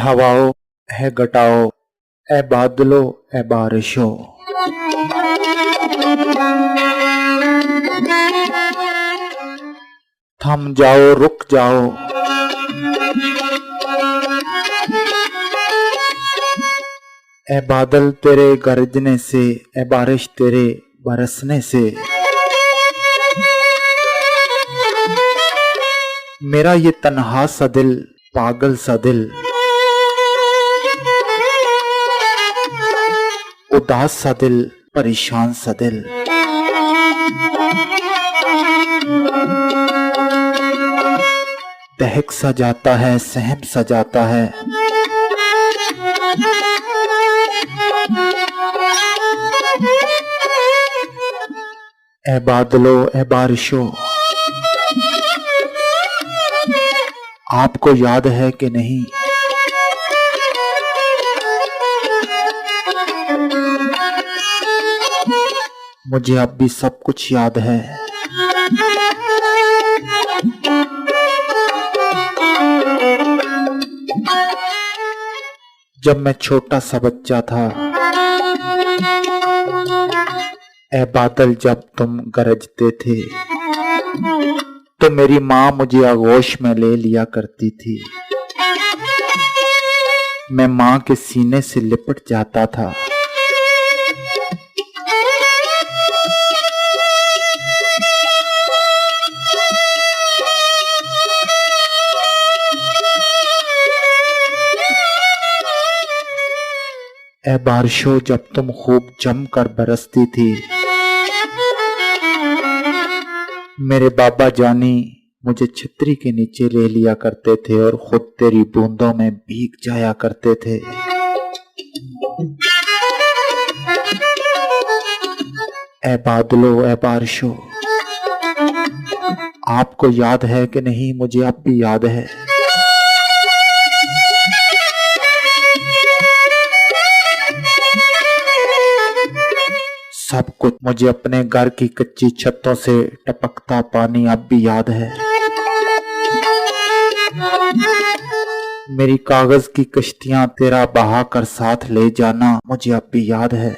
हवाओं, है घटाओ, ए बादलों, ए बारिशों। थम जाओ, रुक जाओ, ए बादल तेरे गरजने से, ए बारिश तेरे बरसने से। मेरा ये तन्हा सा दिल, पागल सा दिल, उदास सा दिल, परेशान सा दिल। दहक सा जाता है, सहम सा जाता है। ए बादलों, ए बारिशों, आपको याद है कि नहीं, मुझे अब भी सब कुछ याद है। जब मैं छोटा सा बच्चा था, ए बादल जब तुम गरजते थे, तो मेरी माँ मुझे आगोश में ले लिया करती थी। मैं माँ के सीने से लिपट जाता था। ए बारिशों जब तुम खूब जमकर बरसती थी, मेरे बाबा जानी मुझे छतरी के नीचे ले लिया करते थे और खुद तेरी बूंदों में भीग जाया करते थे। ए बादलों, ए बारिशों, आपको याद है कि नहीं, मुझे अब भी याद है। सब कुछ मुझे अपने घर की कच्ची छतों से टपकता पानी अब भी याद है। मेरी कागज की कश्तियां तेरा बहा कर साथ ले जाना मुझे अब भी याद है।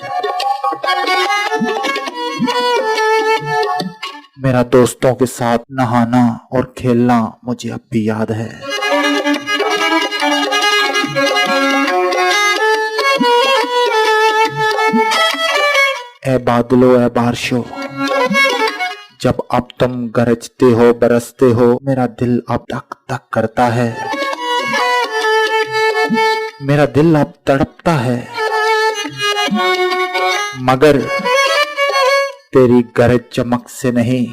मेरा दोस्तों के साथ नहाना और खेलना मुझे अब भी याद है। ए बादलों, ए बारिशों, जब अब तुम गरजते हो, बरसते हो, मेरा दिल अब धक धक करता है। मेरा दिल अब तड़पता है, मगर तेरी गरज चमक से नहीं,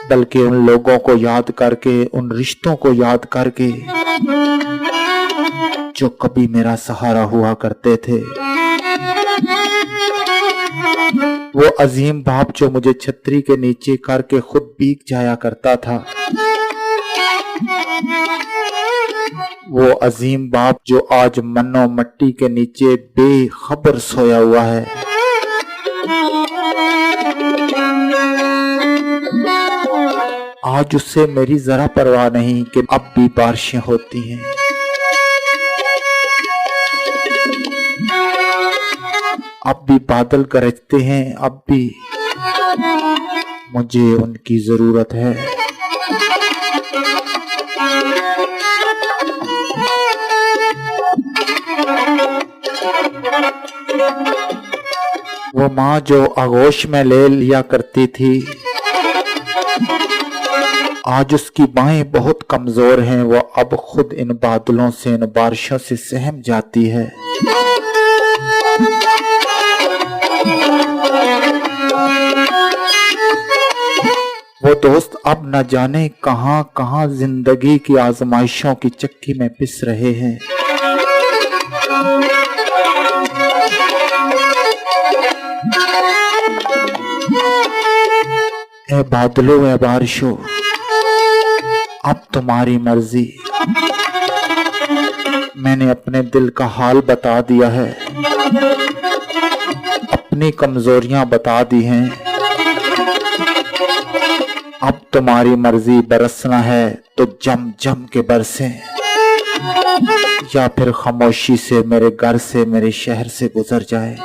बल्कि उन लोगों को याद करके, उन रिश्तों को याद करके जो कभी मेरा सहारा हुआ करते थे। वो अजीम बाप जो मुझे छतरी के नीचे करके खुद भीग जाया करता था। वो अजीम बाप जो आज मन्नो मट्टी के नीचे बेखबर सोया हुआ है। आज उससे मेरी जरा परवाह नहीं कि अब भी बारिशें होती हैं। अब भी बादल गरजते हैं, अब भी मुझे उनकी जरूरत है। वो माँ जो आगोश में ले लिया करती थी, आज उसकी बाहें बहुत कमजोर हैं। वो अब खुद इन बादलों से, इन बारिशों से सहम जाती है। वो दोस्त अब न जाने कहां कहां जिंदगी की आजमाइशों की चक्की में पिस रहे हैं। ए बादलों, ए बारिशों, अब तुम्हारी मर्जी। मैंने अपने दिल का हाल बता दिया है, अपनी कमजोरियां बता दी हैं। अब तुम्हारी मर्जी, बरसना है तो जम जम के बरसे। या फिर खामोशी से मेरे घर से, मेरे शहर से गुजर जाए।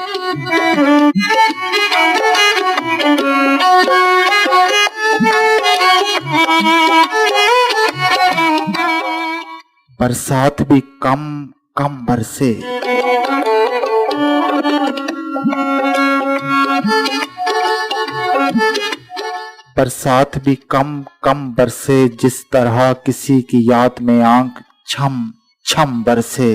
बरसात भी कम कम बरसे, बरसात भी कम कम बरसे, जिस तरह किसी की याद में आंख छम छम बरसे।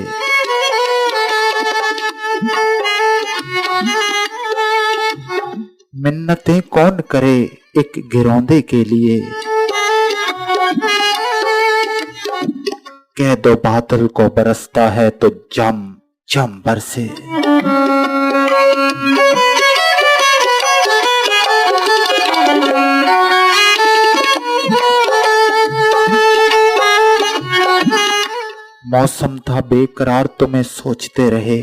मिन्नतें कौन करे एक गिरौंदे के लिए, कह दो बादल को बरसता है तो जम जम बरसे। मौसम था बेकरार तो मैं सोचते रहे,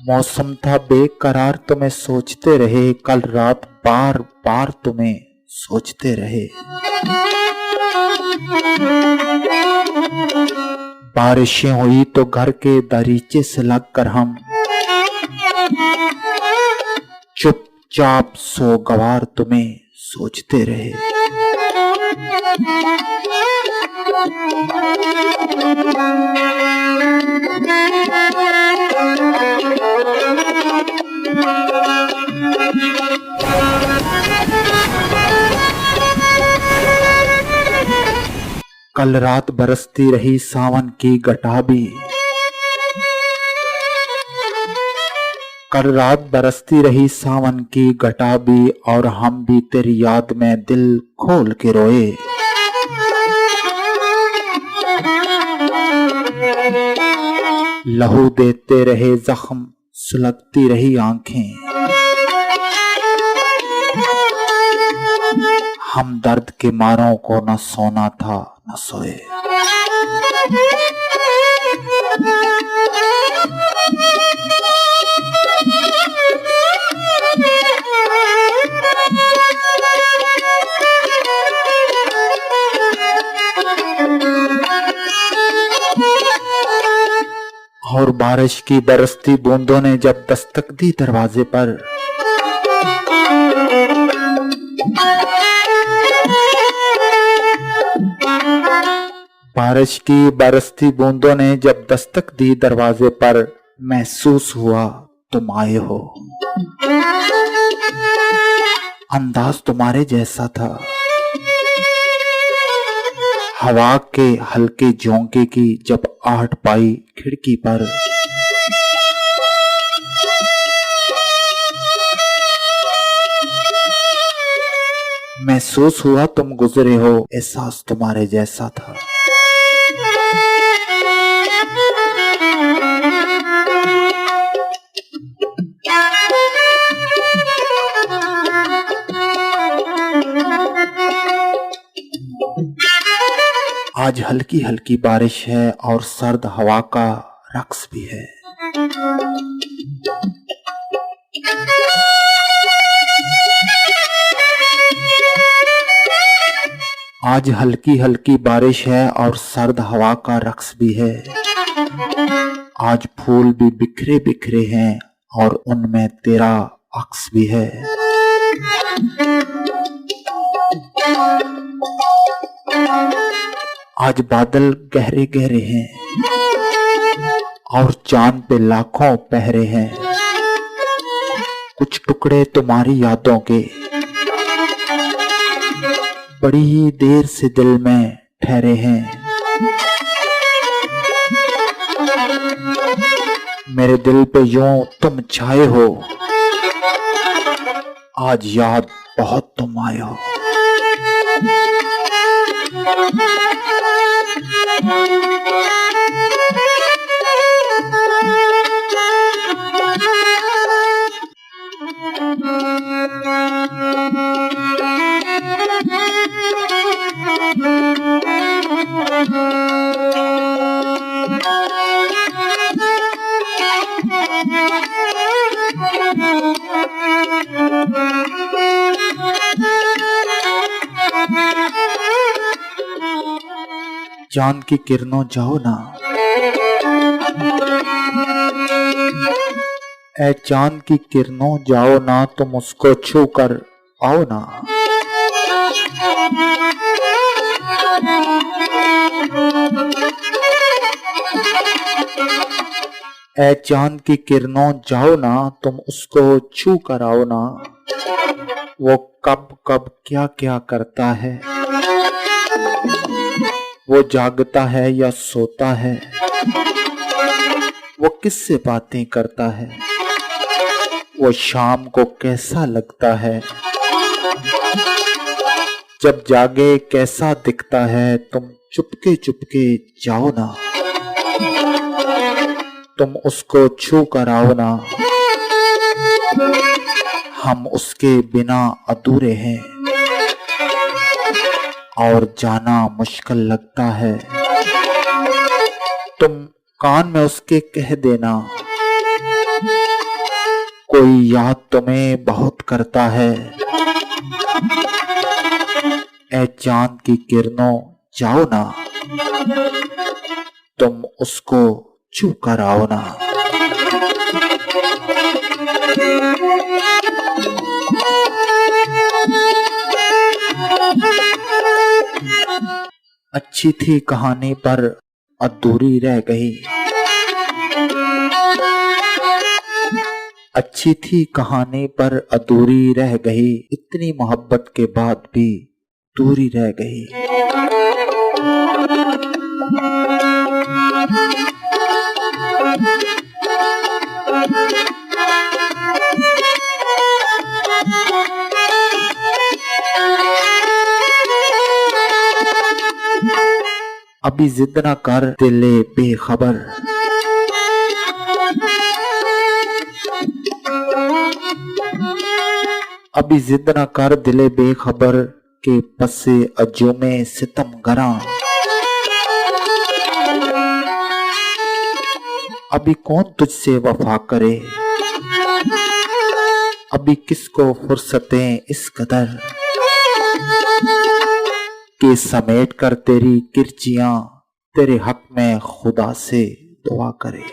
मौसम था बेकरार तो मैं सोचते रहे, कल रात बार बार तुम्हें सोचते रहे। बारिशें हुई तो घर के दरीचे से लगकर हम चुपचाप सोगवार तुम्हें सोचते रहे। कल रात बरसती रही सावन की घटा भी, कल रात बरसती रही सावन की घटा भी, और हम भी तेरी याद में दिल खोल के रोए। लहू देते रहे जख्म, सुलगती रही आंखें, हम दर्द के मारों को न सोना था न सोए। और बारिश की बरसती बूंदों ने जब दस्तक दी दरवाजे पर, बारिश की बरसती बूंदों ने जब दस्तक दी दरवाजे पर, महसूस हुआ तुम आए हो। अंदाज तुम्हारे जैसा था, हवा के हल्के झोंके की जब आहट पाई खिड़की पर, महसूस हुआ तुम गुजरे हो, एहसास तुम्हारे जैसा था। आज हल्की हल्की बारिश है और सर्द हवा का रक्स भी है। आज हल्की हल्की बारिश है और सर्द हवा का रक्स भी है। आज फूल भी बिखरे बिखरे हैं और उनमें तेरा अक्स भी है। आज बादल गहरे गहरे हैं और चांद पे लाखों पहरे हैं। कुछ टुकड़े तुम्हारी यादों के बड़ी ही देर से दिल में ठहरे हैं। मेरे दिल पे यूं तुम छाए हो, आज याद बहुत तुम आए हो। चांद की किरणों जाओ ना, ए चांद की किरणों जाओ ना, तुम उसको छू कर आओ ना। ए चांद की किरणों जाओ ना, तुम उसको छू कर आओ ना। वो कब कब क्या क्या करता है, वो जागता है या सोता है, वो किससे बातें करता है, वो शाम को कैसा लगता है, जब जागे कैसा दिखता है। तुम चुपके चुपके जाओ ना, तुम उसको छू कर आओ ना। हम उसके बिना अधूरे हैं और जाना मुश्किल लगता है। तुम कान में उसके कह देना, कोई याद तुम्हें बहुत करता है। ए चांद की किरणों जाओ ना, तुम उसको छू कर आओ ना। अच्छी थी कहानी पर अधूरी रह गई, अच्छी थी कहानी पर अधूरी रह गई, इतनी मोहब्बत के बाद भी दूरी रह गई। अभी जिद न कर दिले बेखबर, अभी जिद न कर दिले बेखबर के पसे अजूमे सितम गरा। अभी कौन तुझसे वफा करे, अभी किसको फुर्सतें इस कदर के समेट कर तेरी किरचियां तेरे हक में खुदा से दुआ करे।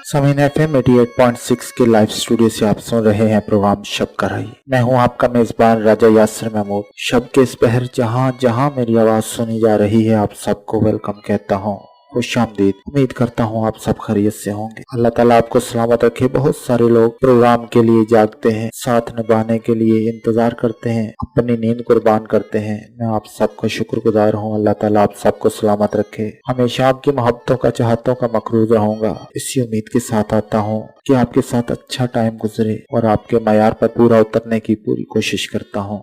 समीन FM 88.6 के लाइव स्टूडियो से आप सुन रहे हैं प्रोग्राम शब का रही। मैं हूं आपका मेजबान राजा यासिर महमूद। शब के इस पहर जहां जहां मेरी आवाज सुनी जा रही है, आप सबको वेलकम कहता हूं, खुशामदीद। उम्मीद करता हूं आप सब खैरियत से होंगे। अल्लाह ताला आपको सलामत रखे। बहुत सारे लोग प्रोग्राम के लिए जागते हैं, साथ निभाने के लिए इंतजार करते हैं, अपनी नींद कुर्बान करते हैं। मैं आप सबका शुक्रगुजार हूं। अल्लाह ताला आप सबको सलामत रखे। हमेशा आपकी मोहब्बतों का, चाहतों का मकरूज रहूंगा। इसी उम्मीद के साथ आता हूं कि आपके साथ अच्छा टाइम गुजरे और आपके मयार पर पूरा उतरने की पूरी कोशिश करता हूं।